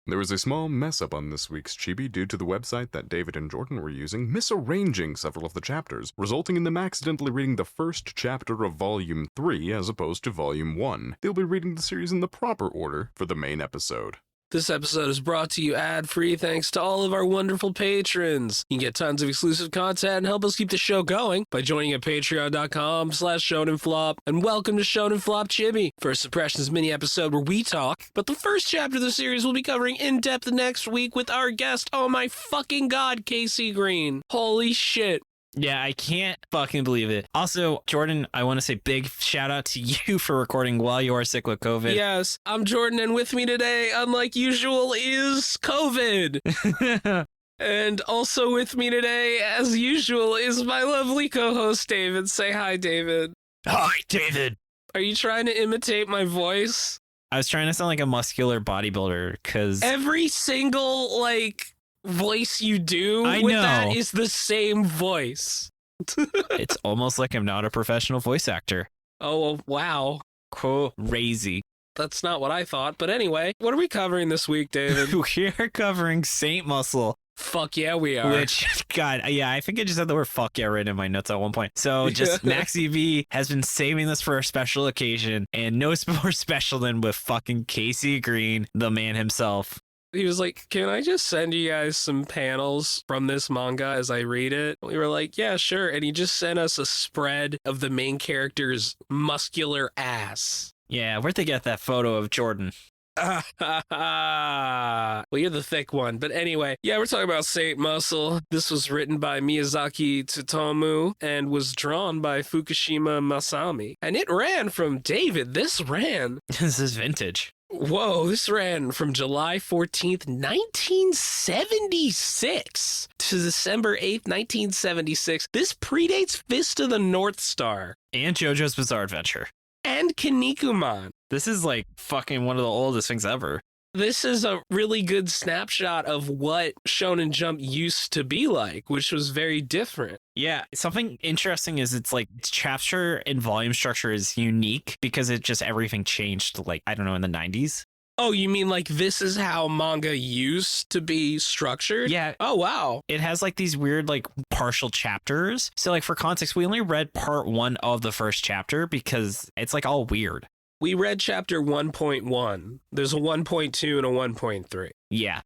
There was a small mess-up on this week's Chibi due to the website that David and Jordan were using misarranging several of the chapters, resulting in them accidentally reading the first chapter of Volume 3 as opposed to Volume 1. They'll be reading the series in the proper order for the main episode. This episode is brought to you ad-free thanks to all of our wonderful patrons. You can get tons of exclusive content and help us keep the show going by joining at patreon.com/shonenflop. And welcome to Shonen Flop Chibi, First Impressions mini episode where we talk. But the first chapter of the series we'll be covering in depth next week with our guest, oh my fucking god, Casey Green. Holy shit. Yeah, I can't fucking believe it. Also, Jordan, I want to say big shout out to you for recording while you are sick with COVID. Yes, I'm Jordan, and with me today, unlike usual, is COVID. And also with me today, as usual, is my lovely co-host, David. Say hi, David. Hi, David. Are you trying to imitate my voice? I was trying to sound like a muscular bodybuilder, because... Every single, voice you do I with know. that is the same voice. It's almost like I'm not a professional voice actor. Oh, wow. Crazy. That's not what I thought. But anyway, what are we covering this week, David? We're covering Saint Muscle. Fuck yeah, we are. Which, God, yeah, I think I just had the word fuck yeah written in my notes at one point. So just Max EV has been saving this for a special occasion, and no more special than with fucking Casey Green, the man himself. He was like, can I just send you guys some panels from this manga as I read it? We were like, yeah, sure. And he just sent us a spread of the main character's muscular ass. Yeah, where'd they get that photo of Jordan? Well, you're the thick one. But anyway, yeah, we're talking about Saint Muscle. This was written by Miyazaki Tsutomu and was drawn by Fukushima Masami. And it ran from David. This ran. This is vintage. Whoa, this ran from July 14th, 1976 to December 8th, 1976. This predates Fist of the North Star. And JoJo's Bizarre Adventure. And Kinnikuman. This is like fucking one of the oldest things ever. This is a really good snapshot of what Shonen Jump used to be like, which was very different. Yeah, something interesting is it's like chapter and volume structure is unique because it just everything changed in the 90s. Oh, you mean like this is how manga used to be structured? Yeah. Oh, wow. It has these weird partial chapters. So for context, we only read part 1 of the first chapter because it's all weird. We read chapter 1.1. There's a 1.2 and a 1.3. Yeah.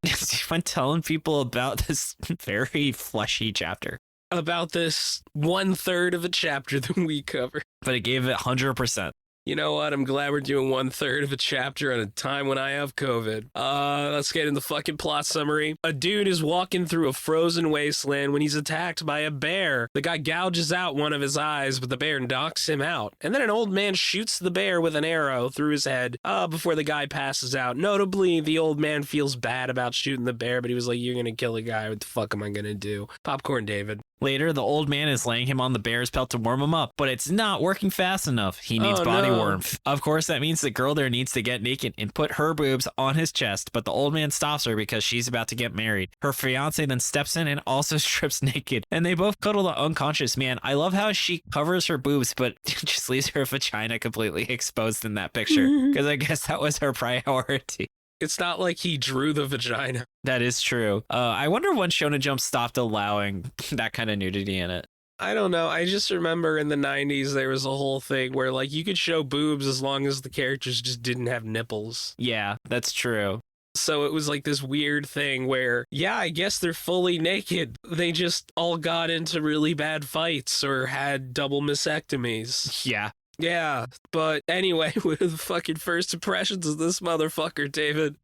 When telling people about this very fleshy chapter. About this 1/3 of a chapter that we cover. But it gave it 100%. You know what? I'm glad we're doing 1/3 of a chapter at a time when I have COVID. Let's get in the fucking plot summary. A dude is walking through a frozen wasteland when he's attacked by a bear. The guy gouges out one of his eyes, but the bear knocks him out. And then an old man shoots the bear with an arrow through his head before the guy passes out. Notably, the old man feels bad about shooting the bear, but he was like, you're gonna kill a guy. What the fuck am I gonna do? Popcorn David. Later, the old man is laying him on the bear's pelt to warm him up, but it's not working fast enough. He needs body warmth. Of course, that means the girl there needs to get naked and put her boobs on his chest, but the old man stops her because she's about to get married. Her fiance then steps in and also strips naked, and they both cuddle the unconscious man. I love how she covers her boobs, but just leaves her vagina completely exposed in that picture, because I guess that was her priority. It's not like he drew the vagina. That is true. I wonder when Shonen Jump stopped allowing that kind of nudity in it. I don't know. I just remember in the 90s there was a whole thing where you could show boobs as long as the characters just didn't have nipples. Yeah, that's true. So it was this weird thing where, yeah, I guess they're fully naked. They just all got into really bad fights or had double mastectomies. Yeah. Yeah, but anyway, with the fucking first impressions of this motherfucker, David.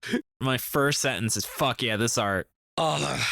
My first sentence is, fuck yeah, this art. Oh,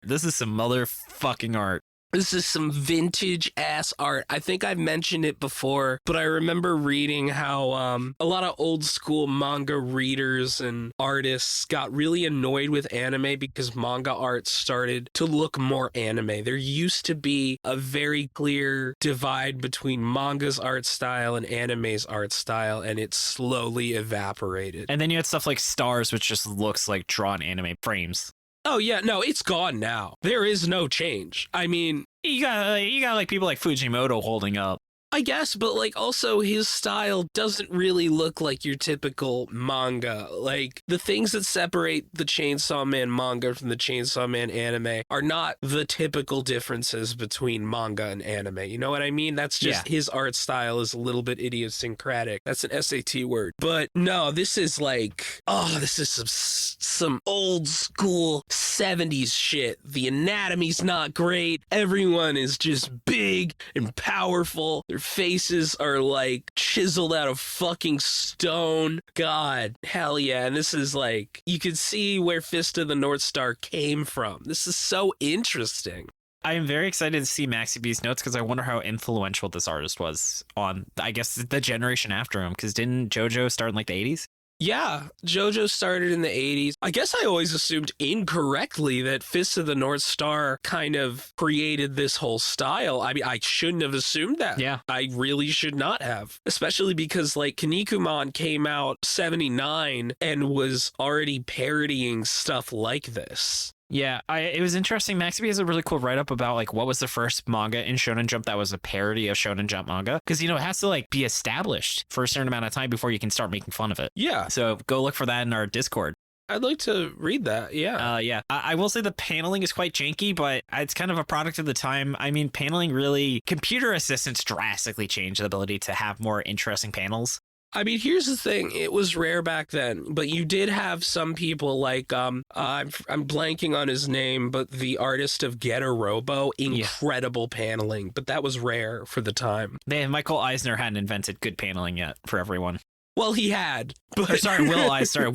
this is some motherfucking art. This is some vintage ass art. I think I've mentioned it before, but I remember reading how a lot of old school manga readers and artists got really annoyed with anime because manga art started to look more anime. There used to be a very clear divide between manga's art style and anime's art style, and it slowly evaporated. And then you had stuff like Stars, which just looks like drawn anime frames. Oh, yeah, no, it's gone now. There is no change. I mean, you got people like Fujimoto holding up. I guess, but like also his style doesn't really look like your typical manga. Like the things that separate the Chainsaw Man manga from the Chainsaw Man anime are not the typical differences between manga and anime. You know what I mean? That's just his art style is a little bit idiosyncratic. That's an SAT word. But no, this is like, this is some old school 70s shit. The anatomy's not great. Everyone is just big and powerful. Their faces are like chiseled out of fucking stone. God, hell yeah. And this is like, you can see where Fist of the North Star came from. This is so interesting. I am very excited to see Maxi B's notes because I wonder how influential this artist was on, I guess, the generation after him. Because didn't JoJo start in like the 80s? Yeah, JoJo started in the 80s. I guess I always assumed incorrectly that Fist of the North Star kind of created this whole style. I mean, I shouldn't have assumed that. Yeah. I really should not have. Especially because, like, Kinnikuman came out 79 and was already parodying stuff like this. Yeah, it was interesting. Maxi has a really cool write-up about like what was the first manga in Shonen Jump that was a parody of Shonen Jump manga. Because, it has to like be established for a certain amount of time before you can start making fun of it. Yeah. So go look for that in our Discord. I'd like to read that, yeah. Yeah. I will say the paneling is quite janky, but it's kind of a product of the time. I mean, paneling really, computer assistants drastically changed the ability to have more interesting panels. I mean, here's the thing. It was rare back then, but you did have some people like, I'm blanking on his name, but the artist of Get a Robo, incredible paneling, but that was rare for the time. Michael Eisner hadn't invented good paneling yet for everyone. Well, he had. But... Will Eisner,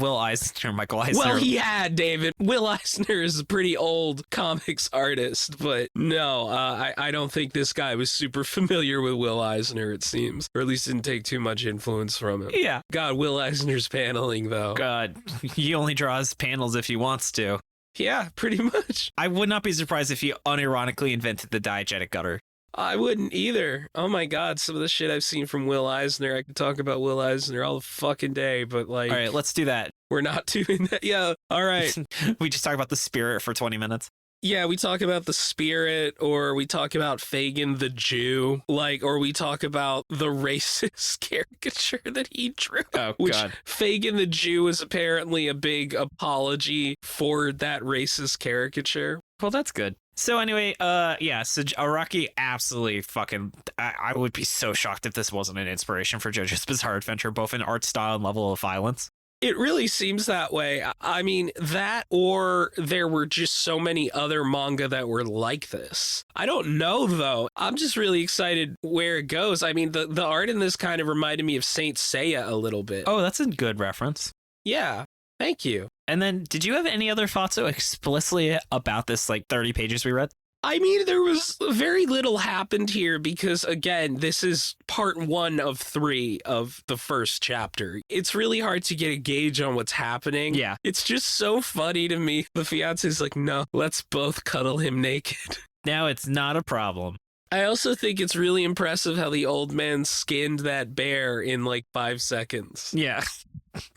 Michael Eisner. Well, he had, David. Will Eisner is a pretty old comics artist, but no, I don't think this guy was super familiar with Will Eisner, it seems. Or at least didn't take too much influence from him. Yeah. God, Will Eisner's paneling, though. God, he only draws panels if he wants to. Yeah, pretty much. I would not be surprised if he unironically invented the diegetic gutter. I wouldn't either. Oh my God, some of the shit I've seen from Will Eisner. I could talk about Will Eisner all the fucking day, but like... All right, let's do that. We're not doing that. Yeah, all right. We just talk about the spirit for 20 minutes. Yeah, we talk about the spirit, or we talk about Fagin the Jew, or we talk about the racist caricature that he drew. Oh, which God. Fagin the Jew is apparently a big apology for that racist caricature. Well, that's good. So anyway, so Araki absolutely fucking... I would be so shocked if this wasn't an inspiration for JoJo's Bizarre Adventure, both in art style and level of violence. It really seems that way. I mean, that or there were just so many other manga that were like this. I don't know, though. I'm just really excited where it goes. I mean, the art in this kind of reminded me of Saint Seiya a little bit. Oh, that's a good reference. Yeah, thank you. And then, did you have any other thoughts so explicitly about this, 30 pages we read? I mean, there was very little happened here because, again, this is part 1 of 3 of the first chapter. It's really hard to get a gauge on what's happening. Yeah. It's just so funny to me. The fiance's like, no, let's both cuddle him naked. Now it's not a problem. I also think it's really impressive how the old man skinned that bear in 5 seconds. Yeah.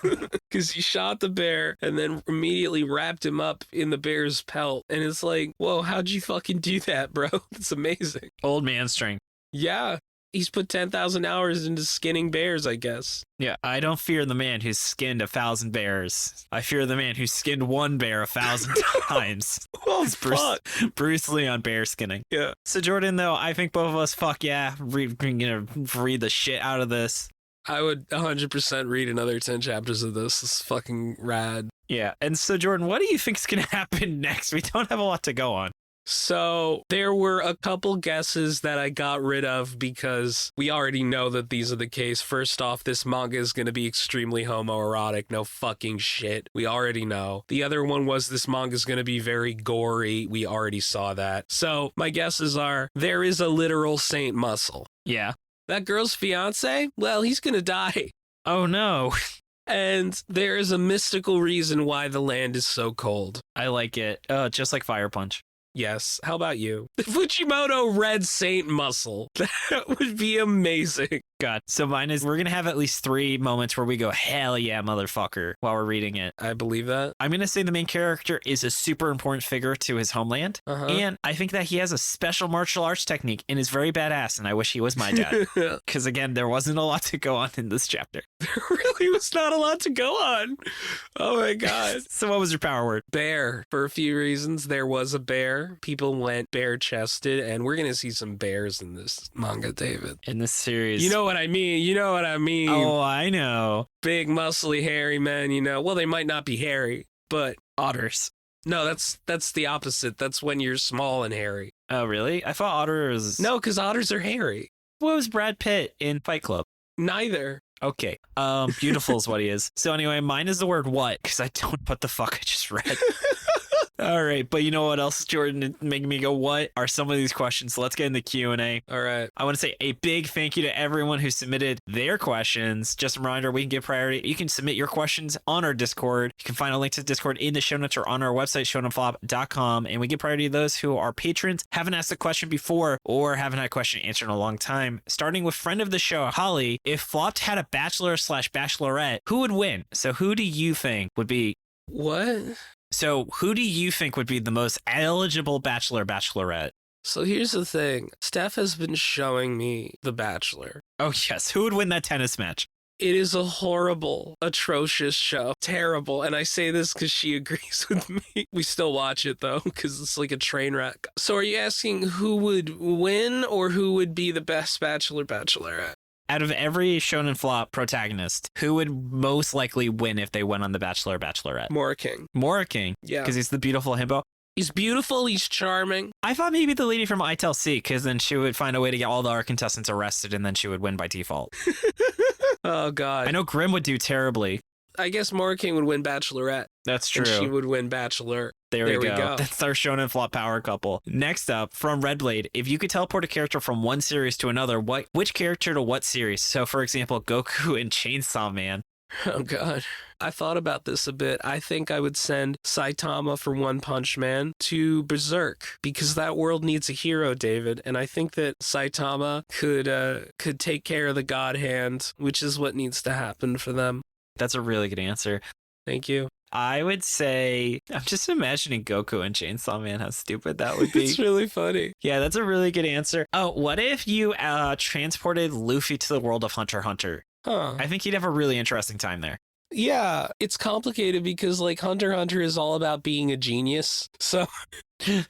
Because he shot the bear and then immediately wrapped him up in the bear's pelt. And it's like, whoa, how'd you fucking do that, bro? It's amazing. Old man strength. Yeah. He's put 10,000 hours into skinning bears, I guess. Yeah, I don't fear the man who's skinned 1,000 bears. I fear the man who skinned one bear 1,000 times. Oh, Bruce Lee on bear skinning. Yeah. So Jordan, though, I think both of us, read the shit out of this. I would 100% read another 10 chapters of this. This is fucking rad. Yeah. And so, Jordan, what do you think is going to happen next? We don't have a lot to go on. So there were a couple guesses that I got rid of because we already know that these are the case. First off, this manga is going to be extremely homoerotic. No fucking shit. We already know. The other one was this manga is going to be very gory. We already saw that. So my guesses are there is a literal saint muscle. Yeah. That girl's fiance? Well, he's going to die. Oh, no. And there is a mystical reason why the land is so cold. I like it. Just like Fire Punch. Yes. How about you? Fujimoto Red Saint Muscle. That would be amazing. God. So mine is, we're going to have at least 3 moments where we go, hell yeah, motherfucker, while we're reading it. I believe that. I'm going to say the main character is a super important figure to his homeland. And I think that he has a special martial arts technique and is very badass. And I wish he was my dad. Because again, there wasn't a lot to go on in this chapter. There really was not a lot to go on. Oh my God. So what was your power word? Bear. For a few reasons, there was a bear. People went bare-chested, and we're going to see some bears in this manga, David. In this series. You know what I mean. You know what I mean. Oh, I know. Big, muscly, hairy men, you know. Well, they might not be hairy, but Otters. no, that's the opposite. That's when you're small and hairy. Oh, really? I thought otters... No, because otters are hairy. What was Brad Pitt in Fight Club? Neither. Okay. Beautiful is what he is. So anyway, mine is the word what, because I don't know what the fuck I just read. All right, but you know what else, Jordan, making me go, what are some of these questions? So let's get into Q&A. All right. I want to say a big thank you to everyone who submitted their questions. Just a reminder, we can give priority. You can submit your questions on our Discord. You can find a link to Discord in the show notes or on our website, shonenflop.com. And we give priority to those who are patrons, haven't asked a question before, or haven't had a question answered in a long time. Starting with friend of the show, Holly. If Flopped had a bachelor/bachelorette, who would win? So who do you think would be... What? So who do you think would be the most eligible bachelor/bachelorette? So here's the thing. Steph has been showing me The Bachelor. Oh, yes. Who would win that tennis match? It is a horrible, atrocious show. Terrible. And I say this because she agrees with me. We still watch it, though, because it's like a train wreck. So are you asking who would win or who would be the best bachelor/bachelorette? Out of every Shonen Flop protagonist, who would most likely win if they went on The Bachelor or Bachelorette? Mora King. Mora King. Yeah. Because he's the beautiful himbo. He's beautiful. He's charming. I thought maybe the lady from ITLC, because then she would find a way to get all the other contestants arrested and then she would win by default. Oh, God. I know Grimm would do terribly. I guess Mora King would win Bachelorette. That's true. And she would win Bachelor. There we go. That's our Shonen Flop power couple. Next up, from Redblade, if you could teleport a character from one series to another, which character to what series? So, for example, Goku and Chainsaw Man. Oh, God. I thought about this a bit. I think I would send Saitama from One Punch Man to Berserk because that world needs a hero, David. And I think that Saitama could take care of the God Hand, which is what needs to happen for them. That's a really good answer. Thank you. I would say, I'm just imagining Goku and Chainsaw Man, how stupid that would be. It's really funny. Yeah, that's a really good answer. Oh, what if you transported Luffy to the world of Hunter x Hunter? Huh. I think he'd have a really interesting time there. Yeah, it's complicated because like Hunter x Hunter is all about being a genius. So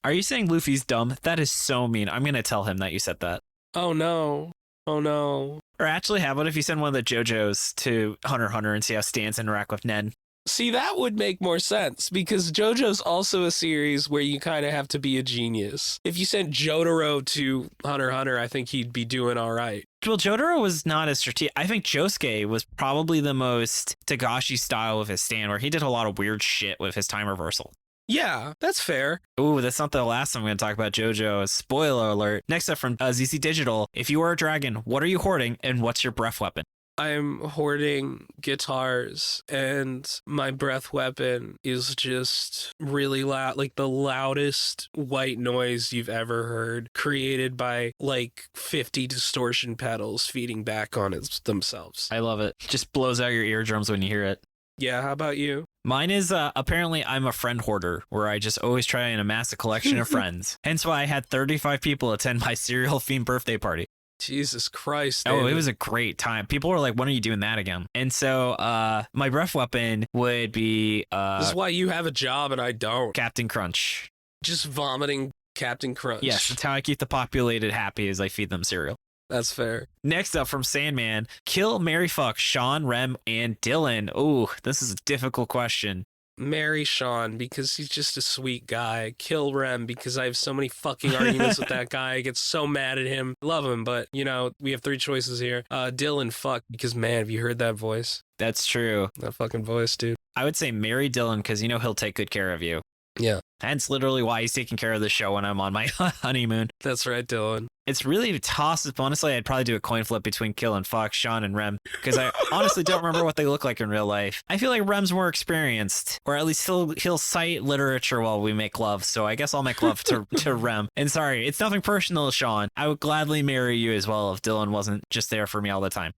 are you saying Luffy's dumb? That is so mean. I'm going to tell him that you said that. Oh no. Oh no. Or actually, how about if you send one of the JoJos to Hunter x Hunter and see how Stans interact with Nen? See, that would make more sense because JoJo's also a series where you kind of have to be a genius. If you sent Jotaro to Hunter x Hunter, I think he'd be doing all right. Well, Jotaro was not as strategic. I think Josuke was probably the most Togashi style with his stand, where he did a lot of weird shit with his time reversal. Yeah, that's fair. Ooh, that's not the last time I'm going to talk about JoJo. Spoiler alert. Next up from ZZ Digital. If you were a dragon, what are you hoarding and what's your breath weapon? I'm hoarding guitars and my breath weapon is just really loud, like the loudest white noise you've ever heard, created by like 50 distortion pedals feeding back on themselves. I love it. Just blows out your eardrums when you hear it. Yeah, how about you? Mine is apparently I'm a friend hoarder, where I just always try and amass a collection of friends. Hence why I had 35 people attend my cereal themed birthday party. Jesus Christ. David. Oh, it was a great time. People were like, when are you doing that again? And so my breath weapon would be... this is why you have a job and I don't. Captain Crunch. Just vomiting Captain Crunch. Yes, that's how I keep the populated happy, is I feed them cereal. That's fair. Next up from Sandman, kill, marry, fuck, Sean, Rem, and Dylan. Oh, this is a difficult question. Marry Sean because he's just a sweet guy. Kill Rem because I have so many fucking arguments with that guy. I get so mad at him. Love him, but you know, we have 3 choices here. Dylan, fuck, because man, have you heard that voice? That's true. That fucking voice, dude. I would say marry Dylan because you know he'll take good care of you. Yeah. That's literally why he's taking care of the show when I'm on my honeymoon. That's right, Dylan. It's really a toss-up. Honestly, I'd probably do a coin flip between Kill and Fuck, Sean and Rem, because I honestly don't remember what they look like in real life. I feel like Rem's more experienced, or at least he'll cite literature while we make love, so I guess I'll make love to Rem. And sorry, it's nothing personal, Sean. I would gladly marry you as well if Dylan wasn't just there for me all the time.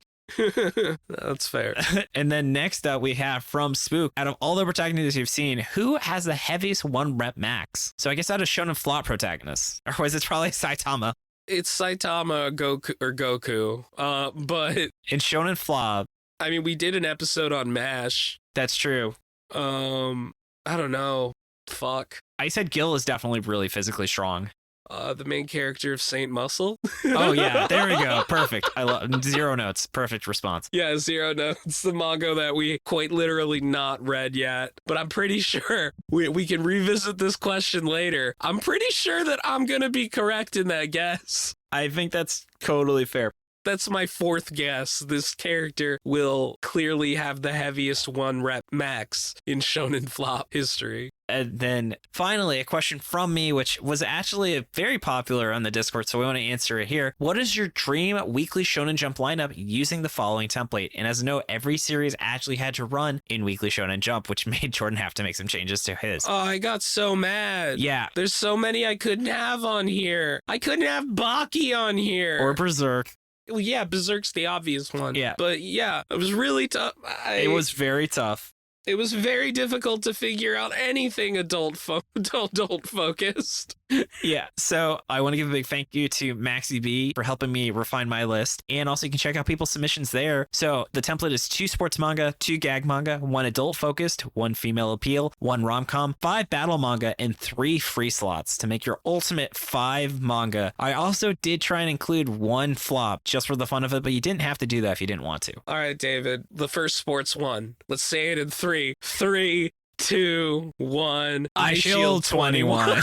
That's fair. And then next up, we have from Spook. Out of all the protagonists you've seen, who has the heaviest 1 rep max? So I guess out of Shonen Flop protagonists. Or was it probably Saitama? It's Saitama, Goku. But In Shonen Flop. I mean, we did an episode on MASH. That's true. I don't know. Fuck. I said Gil is definitely really physically strong. The main character of Saint Muscle. Oh, yeah. There we go. Perfect. I love 0 notes. Perfect response. Yeah, 0 notes. The manga that we quite literally not read yet. But I'm pretty sure we can revisit this question later. I'm pretty sure that I'm going to be correct in that guess. I think that's totally fair. That's my 4th guess. This character will clearly have the heaviest 1 rep max in Shonen Flop history. And then finally, a question from me, which was actually very popular on the Discord, so we want to answer it here. What is your dream weekly Shonen Jump lineup using the following template? And as a note, every series actually had to run in weekly Shonen Jump, which made Jordan have to make some changes to his. Oh, I got so mad. Yeah. There's so many I couldn't have on here. I couldn't have Baki on here. Or Berserk. Well, yeah, Berserk's the obvious one. Yeah. But yeah, it was really tough. It was very tough. It was very difficult to figure out anything adult focused. Yeah, so I want to give a big thank you to Maxi B for helping me refine my list. And also you can check out people's submissions there. So the template is 2 sports manga, 2 gag manga, 1 adult focused, 1 female appeal, 1 rom-com, 5 battle manga, and 3 free slots to make your ultimate 5 manga. I also did try and include 1 flop just for the fun of it, but you didn't have to do that if you didn't want to. All right, David, the first sports one. Let's say it in 3. 3, 2, 1. I Shield 21.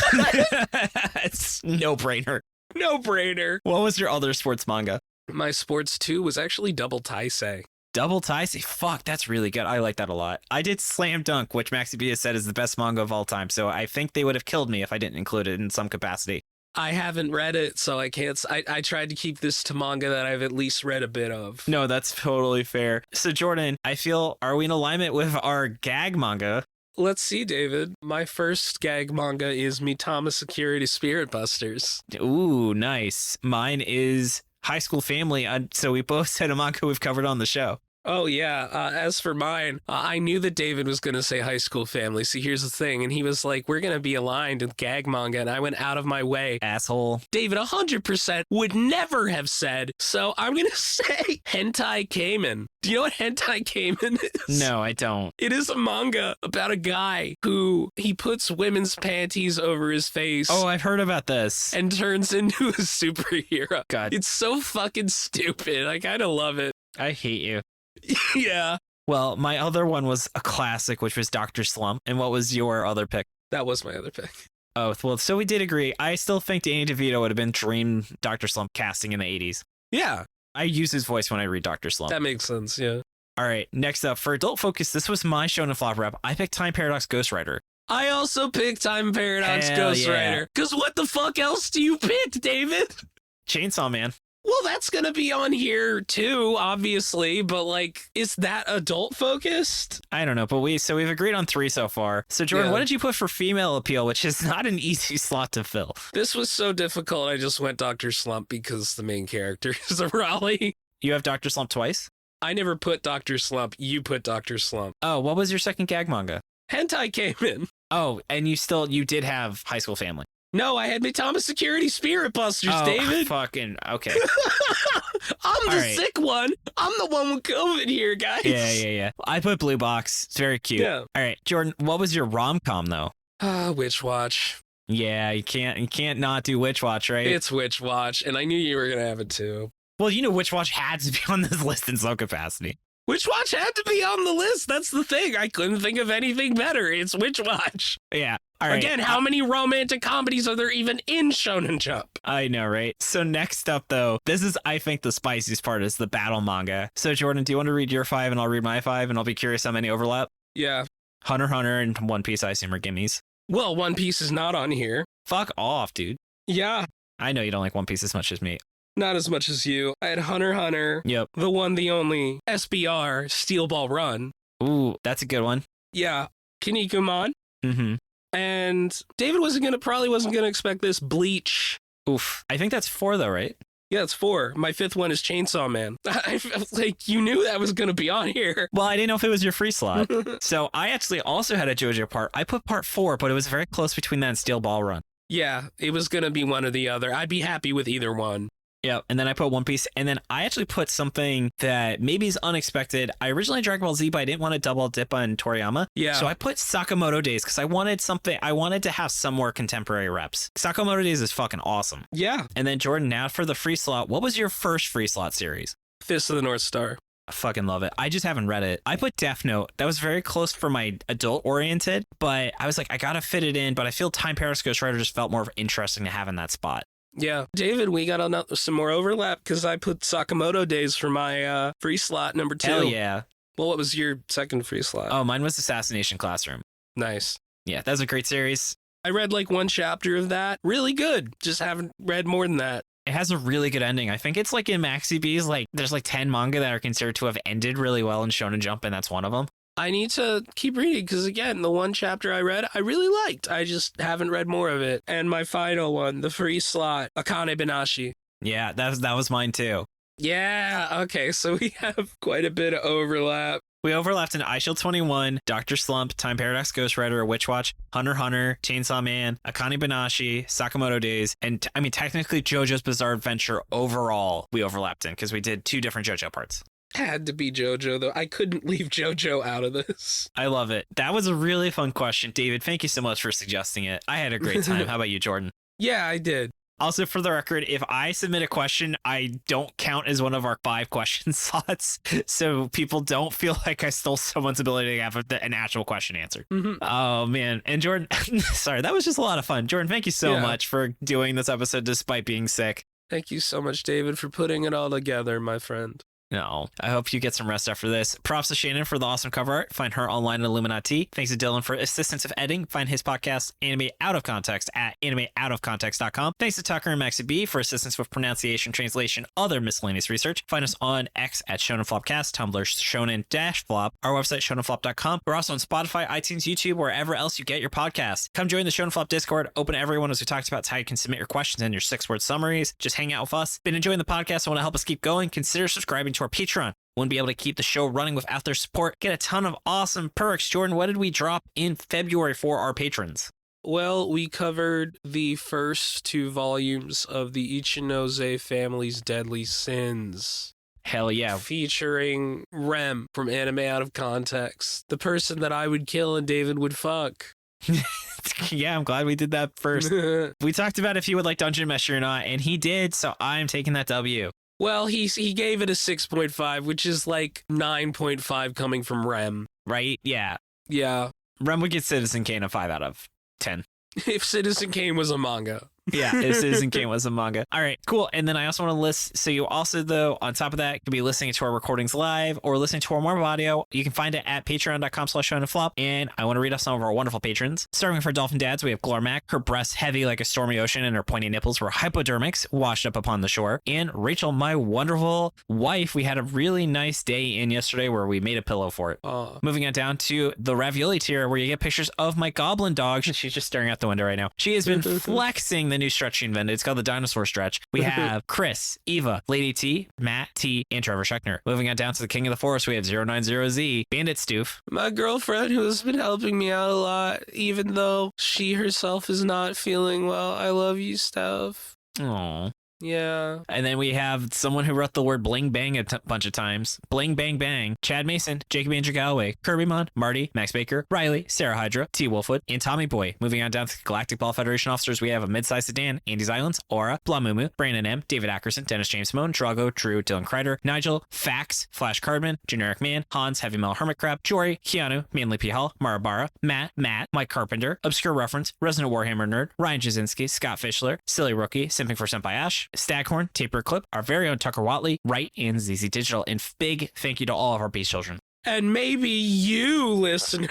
It's no brainer. No brainer. What was your other sports manga? My sports 2 was actually Double Taisei. Double Taisei? Fuck, that's really good. I like that a lot. I did Slam Dunk, which Maxi B has said is the best manga of all time, so I think they would have killed me if I didn't include it in some capacity. I haven't read it, so I can't. I tried to keep this to manga that I've at least read a bit of. No, that's totally fair. So, Jordan, I feel, are we in alignment with our gag manga? Let's see, David. My first gag manga is Mitama Security Spirit Busters. Ooh, nice. Mine is High School Family, so we both said a manga we've covered on the show. Oh, yeah. As for mine, I knew that David was going to say High School Family. See, here's the thing. And he was like, we're going to be aligned with gag manga. And I went out of my way. Asshole. David 100% would never have said. So I'm going to say Hentai Kamen. Do you know what Hentai Kamen is? No, I don't. It is a manga about a guy who he puts women's panties over his face. Oh, I've heard about this. And turns into a superhero. God. It's so fucking stupid. I kind of love it. I hate you. Yeah. Well, my other one was a classic, which was Dr. Slump. And what was your other pick? That was my other pick. Oh, well, so we did agree. I still think Danny DeVito would have been dream Dr. Slump casting in the 80s. Yeah. I use his voice when I read Dr. Slump. That makes sense, yeah. All right, next up, for adult focus, this was my Shonen Flop rep. I picked Time Paradox Ghost Rider. I also picked Time Paradox Hell Ghost Rider. Because what the fuck else do you pick, David? Chainsaw Man. Well, that's going to be on here too, obviously, but like, is that adult focused? I don't know, but we've agreed on 3 so far. So Jordan, what did you put for female appeal, which is not an easy slot to fill? This was so difficult, I just went Dr. Slump because the main character is a Raleigh. You have Dr. Slump twice? I never put Dr. Slump, you put Dr. Slump. Oh, what was your second gag manga? Hentai Kamen. Oh, and you did have High School Family. No, I had Mitama Security Spirit Busters, oh, David. Fucking, okay. I'm the sick one. I'm the one with COVID here, guys. Yeah. I put Blue Box. It's very cute. Yeah. All right, Jordan, what was your rom-com, though? Witch Watch. Yeah, you can't not do Witch Watch, right? It's Witch Watch, and I knew you were going to have it too. Well, Witch Watch had to be on this list in some capacity. Witch Watch had to be on the list. That's the thing. I couldn't think of anything better. It's Witch Watch. Yeah. All right. Again, how many romantic comedies are there even in Shonen Jump? I know, right? So next up, though, this is, I think, the spiciest part is the battle manga. So, Jordan, do you want to read your 5 and I'll read my 5 and I'll be curious how many overlap? Yeah. Hunter x Hunter and One Piece, I assume, are gimmies. Well, One Piece is not on here. Fuck off, dude. Yeah. I know you don't like One Piece as much as me. Not as much as you. I had Hunter x Hunter. Yep. The one, the only. SBR, Steel Ball Run. Ooh, that's a good one. Yeah. Kinnikuman. Mm-hmm. And David probably wasn't gonna expect this. Bleach. Oof. I think that's 4 though, right? Yeah, it's 4. My 5th one is Chainsaw Man. I felt like you knew that was gonna be on here. Well, I didn't know if it was your free slot. So I actually also had a JoJo part. I put part 4, but it was very close between that and Steel Ball Run. Yeah, it was gonna be one or the other. I'd be happy with either one. Yeah, and then I put One Piece, and then I actually put something that maybe is unexpected. I originally had Dragon Ball Z, but I didn't want to double dip on Toriyama. Yeah. So I put Sakamoto Days because I wanted to have some more contemporary reps. Sakamoto Days is fucking awesome. Yeah. And then Jordan, now for the free slot, what was your first free slot series? Fist of the North Star. I fucking love it. I just haven't read it. I put Death Note. That was very close for my adult oriented, but I was like, I gotta fit it in, but I feel Time Paris Ghost Rider just felt more interesting to have in that spot. Yeah. David, we got some more overlap because I put Sakamoto Days for my free slot number 2. Hell yeah. Well, what was your second free slot? Oh, mine was Assassination Classroom. Nice. Yeah, that's a great series. I read like 1 chapter of that. Really good. Just haven't read more than that. It has a really good ending. I think it's like in Maxi B's, like there's like 10 manga that are considered to have ended really well in Shonen Jump, and that's one of them. I need to keep reading because, again, the 1 chapter I read, I really liked. I just haven't read more of it. And my final one, the free slot, Akane Binashi. Yeah, that was mine too. Yeah, okay, so we have quite a bit of overlap. We overlapped in iShield 21, Dr. Slump, Time Paradox Ghost Rider, Witch Watch, Hunter x Hunter, Chainsaw Man, Akane Binashi, Sakamoto Days, and I mean, technically JoJo's Bizarre Adventure overall we overlapped in because we did 2 different JoJo parts. Had to be JoJo, though. I couldn't leave JoJo out of this. I love it. That was a really fun question, David. Thank you so much for suggesting it. I had a great time. How about you, Jordan? Yeah, I did. Also, for the record, if I submit a question, I don't count as one of our 5 question slots, so people don't feel like I stole someone's ability to have an actual question answered. Mm-hmm. Oh, man. And Jordan, sorry, that was just a lot of fun. Jordan, thank you so much for doing this episode despite being sick. Thank you so much, David, for putting it all together, my friend. No, I hope you get some rest after this. Props to Shannon for the awesome cover art. Find her online at illuminyatea. Thanks to Dylan for assistance of editing. Find his podcast, Anime Out of Context, at animeoutofcontext.com. Thanks to Tucker and Maxi B for assistance with pronunciation, translation, other miscellaneous research. Find us on X at ShonenFlopcast, Tumblr Shonen-Flop, our website shonenflop.com. We're also on Spotify, iTunes, YouTube, wherever else you get your podcasts. Come join the Shonen Flop Discord. Open to everyone, as we talked about. It's how you can submit your questions and your 6-word summaries. Just hang out with us. Been enjoying the podcast. Want to help us keep going? Consider subscribing to our Patreon. Wouldn't be able to keep the show running without their support. Get a ton of awesome perks. Jordan, what did we drop in February for our patrons? Well, we covered the first 2 volumes of the Ichinose family's Deadly Sins. Hell yeah. Featuring Rem from Anime Out of Context, the person that I would kill and David would fuck. Yeah, I'm glad we did that first. We talked about if he would like Dungeon Mesh or not, and he did, so I'm taking that W. Well, he gave it a 6.5, which is like 9.5 coming from Rem. Right? Yeah. Yeah. Rem would get Citizen Kane a 5 out of 10. If Citizen Kane was a manga. Yeah, if Citizen Kane was a manga. All right, cool. And then I also want to list, so you also, though, on top of that, could be listening to our recordings live or listening to our more audio. You can find it at patreon.com/shonenflop. And I want to read off some of our wonderful patrons. Starting with our dolphin dads, we have Glormac. Her breasts heavy like a stormy ocean and her pointy nipples were hypodermics washed up upon the shore. And Rachel, my wonderful wife, we had a really nice day in yesterday where we made a pillow for it. Moving on down to the ravioli tier where you get pictures of my goblin dog. She's just staring out the window right now. She has been flexing the new stretch she invented. It's called the dinosaur stretch. We have Chris, Eva, Lady T, Matt T, and Trevor Schechner. Moving on down to the King of the Forest, we have 090Z, Bandit Stoof. My girlfriend, who has been helping me out a lot, even though she herself is not feeling well. I love you, Steph. Aww. Yeah. And then we have someone who wrote the word bling bang a bunch of times. Bling bang bang. Chad Mason, Jacob Andrew Galloway, Kirby Mon, Marty, Max Baker, Riley, Sarah Hydra, T Wolfwood, and Tommy Boy. Moving on down to the Galactic Ball Federation officers, we have a mid-sized sedan, Andy's Islands, Aura, Blamumu, Brandon M, David Ackerson, Dennis James Simone, Drago, Drew, Dylan Crider, Nigel, Fax, Flash Cardman, Generic Man, Hans, Heavy Metal Hermit Crab, Jory, Keanu, Manly P. Hall, Marabara, Matt, Mike Carpenter, Obscure Reference, Resident Warhammer Nerd, Ryan Jasinski, Scott Fischler, Silly Rookie, Simping for Senpai Ash, Staghorn, Taper Clip, our very own Tucker Watley, Wright, and ZZ Digital. And big thank you to all of our Beast Children. And maybe you, listener.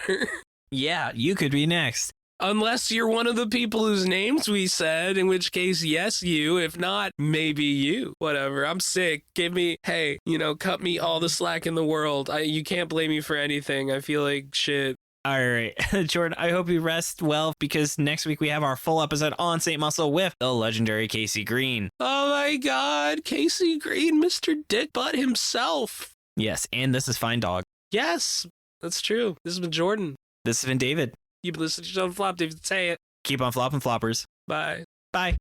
Yeah, you could be next. Unless you're one of the people whose names we said, in which case, yes, you. If not, maybe you. Whatever. I'm sick. Hey, cut me all the slack in the world. You can't blame me for anything. I feel like shit. All right, Jordan, I hope you rest well because next week we have our full episode on Saint Muscle with the legendary Casey Green. Oh my God, Casey Green, Mr. Dick Butt himself. Yes, and this is Fine Dog. Yes, that's true. This has been Jordan. This has been David. You've been listening to Shonen Flop, David. Say it. Keep on flopping, floppers. Bye. Bye.